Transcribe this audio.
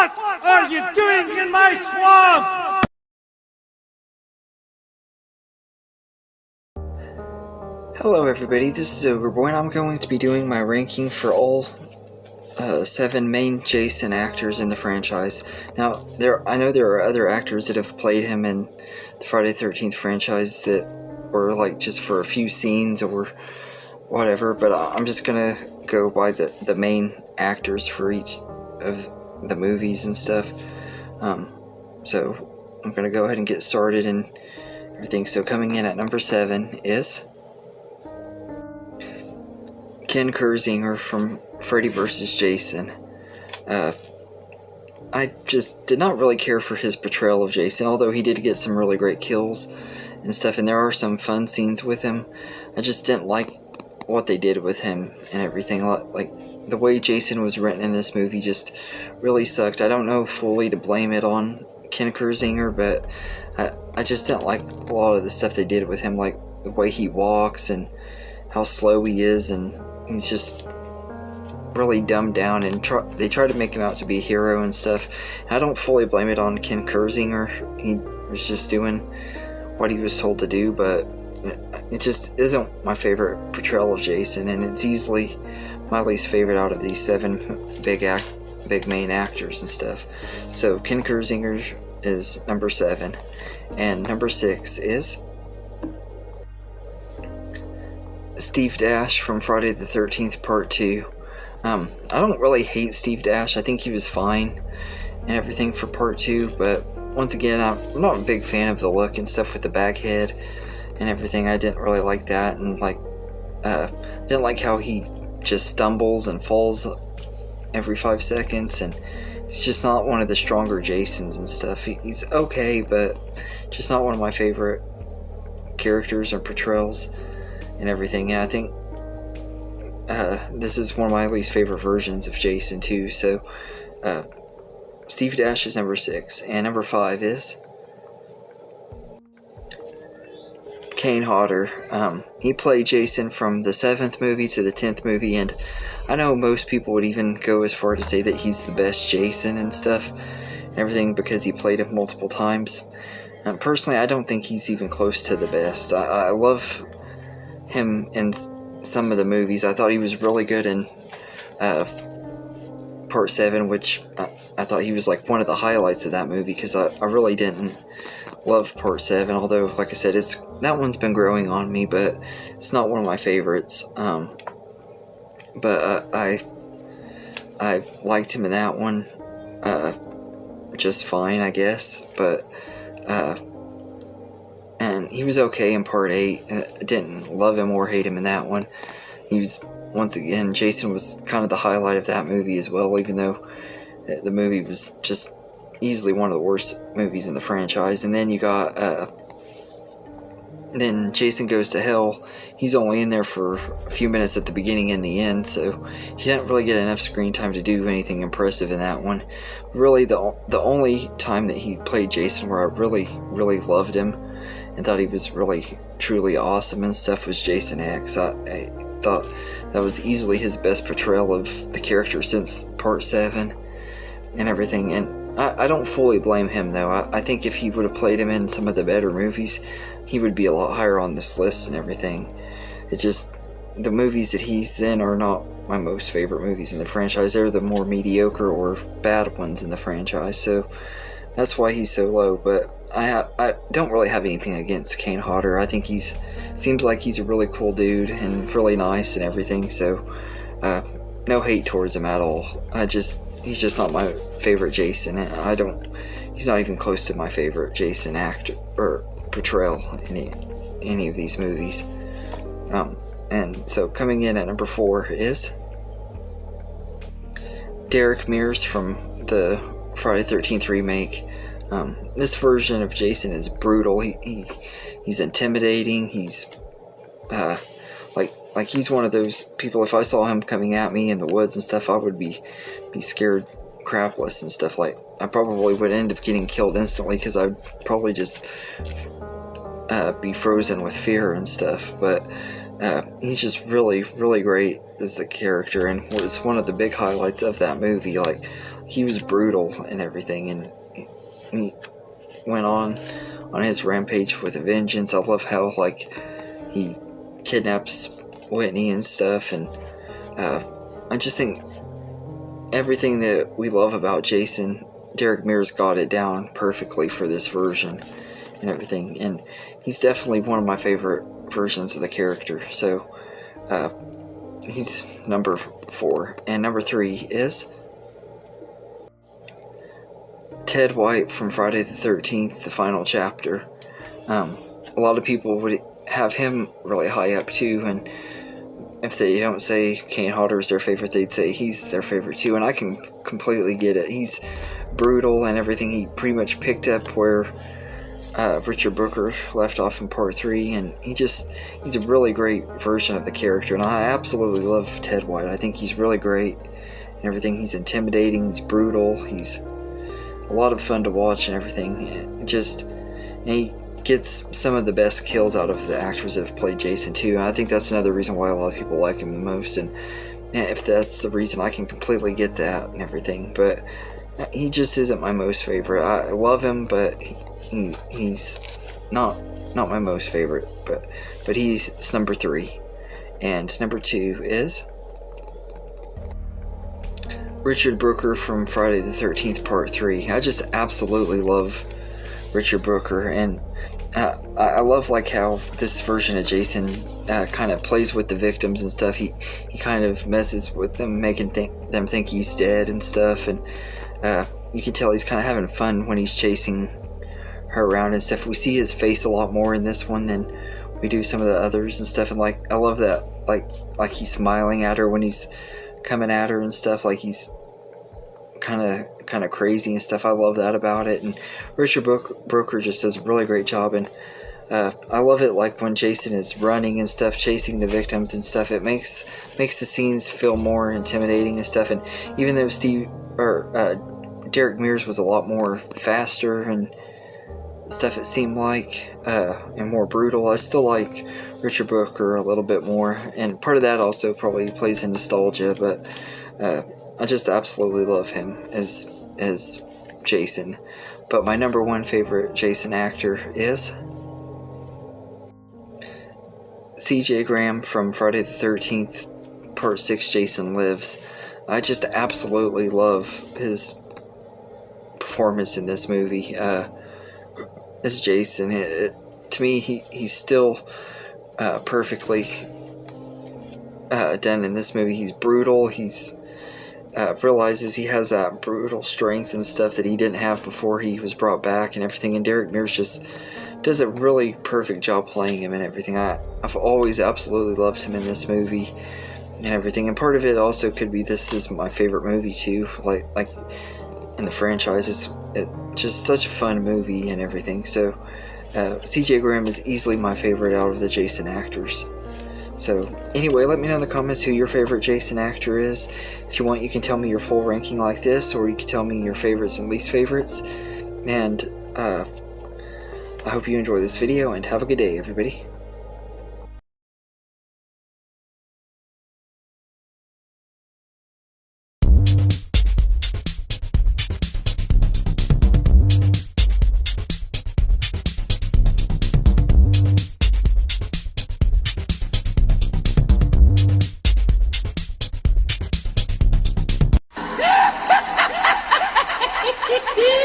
What are you doing in my swamp? Hello everybody, this is Overboy, and I'm going to be doing my ranking for all 7 main Jason actors in the franchise. Now, I know there are other actors that have played him in the Friday the 13th franchise that were like just for a few scenes or whatever, but I'm just gonna go by the main actors for each of the movies and stuff. So I'm gonna go ahead and get started and everything. So coming in at number 7 is Ken Kerzinger from Freddy vs. Jason. I just did not really care for his portrayal of Jason, although he did get some really great kills and stuff, and there are some fun scenes with him. I just didn't like what they did with him and everything. Like, the way Jason was written in this movie just really sucked. I don't know fully to blame it on Ken Kerzinger, but I just didn't like a lot of the stuff they did with him, like the way he walks and how slow he is, and he's just really dumbed down, and they try to make him out to be a hero and stuff. And I don't fully blame it on Ken Kerzinger. He was just doing what he was told to do, but it just isn't my favorite portrayal of Jason, and it's easily my least favorite out of these 7 big main actors and stuff. So Ken Kerzinger is number 7, and number 6 is Steve Dash from Friday the 13th Part 2. I don't really hate Steve Dash. I think he was fine and everything for Part 2, but once again, I'm not a big fan of the look and stuff with the bag head and everything. I didn't really like that, and didn't like how he just stumbles and falls every 5 seconds, and he's just not one of the stronger Jasons and stuff. He's okay, but just not one of my favorite characters or portrayals and everything. And I think this is one of my least favorite versions of Jason too. So Steve Dash is number 6, and number 5 is Cain Hodder. He played Jason from the 7th movie to the 10th movie, and I know most people would even go as far to say that he's the best Jason and stuff and everything because he played him multiple times. Personally, I don't think he's even close to the best. I love him in some of the movies. I thought he was really good in Part 7, which I thought he was like one of the highlights of that movie, because I really didn't love Part 7, although like I said, that one's been growing on me, but it's not one of my favorites. But I liked him in that one just fine, I guess, but and he was okay in Part 8. I didn't love him or hate him in that one. He was, once again, Jason was kind of the highlight of that movie as well, even though the movie was just easily one of the worst movies in the franchise. And then you got then Jason Goes to Hell. He's only in there for a few minutes at the beginning and the end, so he didn't really get enough screen time to do anything impressive in that one. Really, the only time that he played Jason where I really loved him and thought he was really truly awesome and stuff was Jason X. I thought that was easily his best portrayal of the character since Part 7 and everything, and I don't fully blame him though. I think if he would have played him in some of the better movies, he would be a lot higher on this list and everything. It just, the movies that he's in are not my most favorite movies in the franchise. They're the more mediocre or bad ones in the franchise, so that's why he's so low. But I don't really have anything against Cain Hodder. I think seems like he's a really cool dude and really nice and everything, so no hate towards him at all. He's just not my favorite Jason. He's not even close to my favorite Jason actor or portrayal in any of these movies. And so coming in at number 4 is Derrick Mears from the Friday the 13th remake. This version of Jason is brutal. He's intimidating. He's like he's one of those people, if I saw him coming at me in the woods and stuff, I would be scared crapless and stuff. Like, I probably would end up getting killed instantly because I'd probably just be frozen with fear and stuff. But he's just really great as a character, and was one of the big highlights of that movie. Like, he was brutal and everything, and he went on his rampage with a vengeance. I love how, like, he kidnaps Whitney and stuff, and I just think everything that we love about Jason, Derrick Mears got it down perfectly for this version and everything, and he's definitely one of my favorite versions of the character. So he's number 4, and number 3 is Ted White from Friday the 13th, the final chapter. A lot of people would have him really high up too, and if they don't say Cain Hodder is their favorite, they'd say he's their favorite too, and I can completely get it. He's brutal and everything. He pretty much picked up where Richard Brooker left off in part 3, and he's a really great version of the character, and I absolutely love Ted White. I think he's really great and everything. He's intimidating, he's brutal, he's a lot of fun to watch and everything. And he gets some of the best kills out of the actors that have played Jason too. And I think that's another reason why a lot of people like him the most, and if that's the reason, I can completely get that and everything. But he just isn't my most favorite. I love him, but he's not my most favorite. But he's number 3, and number 2 is Richard Brooker from Friday the 13th Part 3. I just absolutely love Richard Brooker, and I love like how this version of Jason kind of plays with the victims and stuff. He kind of messes with them, making them think he's dead and stuff, and you can tell he's kind of having fun when he's chasing her around and stuff. We see his face a lot more in this one than we do some of the others and stuff, and like I love that, like he's smiling at her when he's coming at her and stuff, like he's kind of crazy and stuff. I love that about it, and Richard Brooker just does a really great job. And I love it, like when Jason is running and stuff, chasing the victims and stuff. It makes the scenes feel more intimidating and stuff. And even though Derrick Mears was a lot more faster and stuff, it seemed like, and more brutal, I still like Richard Brooker a little bit more, and part of that also probably plays in nostalgia, but I just absolutely love him as Jason. But my number 1 favorite Jason actor is C.J. Graham from Friday the 13th Part 6 Jason Lives. I just absolutely love his performance in this movie as Jason. To me, he's still perfectly done in this movie. He's brutal. He's realizes he has that brutal strength and stuff that he didn't have before he was brought back and everything. And Derrick Mears just does a really perfect job playing him and everything. I've always absolutely loved him in this movie and everything. And part of it also could be this is my favorite movie too. Like in the franchise, it's just such a fun movie and everything. So C.J. Graham is easily my favorite out of the Jason actors. So anyway, let me know in the comments who your favorite Jason actor is. If you want, you can tell me your full ranking like this, or you can tell me your favorites and least favorites. And I hope you enjoy this video, and have a good day, everybody. Hee hee!